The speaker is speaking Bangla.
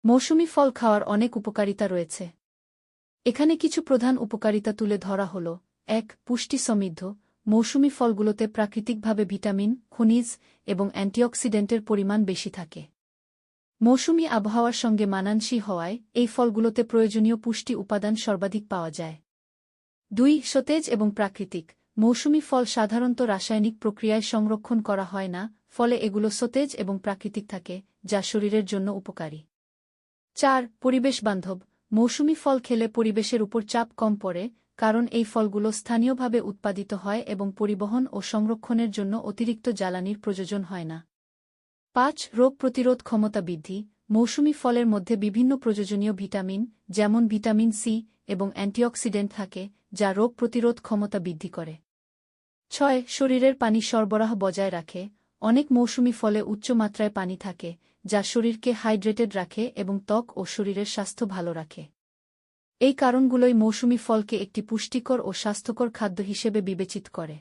মৌসুমি ফল খাওয়ার অনেক উপকারিতা রয়েছে। এখানে কিছু প্রধান উপকারিতা তুলে ধরা হল। ১. পুষ্টি সমৃদ্ধ। মৌসুমি ফলগুলোতে প্রাকৃতিকভাবে ভিটামিন, খনিজ এবং অ্যান্টিঅক্সিডেন্টের পরিমাণ বেশি থাকে। মৌসুমি আবহাওয়ার সঙ্গে মানানসই হওয়ায় এই ফলগুলোতে প্রয়োজনীয় পুষ্টি উপাদান সর্বাধিক পাওয়া যায়। ২. সতেজ এবং প্রাকৃতিক। মৌসুমি ফল সাধারণত রাসায়নিক প্রক্রিয়ায় সংরক্ষণ করা হয় না, ফলে এগুলো সতেজ এবং প্রাকৃতিক থাকে, যা শরীরের জন্য উপকারী। ৪. পরিবেশ বান্ধব। মৌসুমি ফল খেলে পরিবেশের উপর চাপ কম পড়ে, কারণ এই ফলগুলো স্থানীয়ভাবে উৎপাদিত হয় এবং পরিবহন ও সংরক্ষণের জন্য অতিরিক্ত জ্বালানির প্রয়োজন হয় না। ৫. রোগ প্রতিরোধ ক্ষমতা বৃদ্ধি। মৌসুমি ফলের মধ্যে বিভিন্ন প্রয়োজনীয় ভিটামিন, যেমন ভিটামিন সি এবং অ্যান্টিঅক্সিডেন্ট থাকে, যা রোগ প্রতিরোধ ক্ষমতা বৃদ্ধি করে। ৬. শরীরের পানি সরবরাহ বজায় রাখে। অনেক মৌসুমি ফলে উচ্চ মাত্রায় পানি থাকে, যা শরীরকে হাইড্রেটেড রাখে এবং ত্বক ও শরীরের স্বাস্থ্য ভালো রাখে। এই কারণগুলোই মৌসুমি ফলকে একটি পুষ্টিকর ও স্বাস্থ্যকর খাদ্য হিসেবে বিবেচিত করে।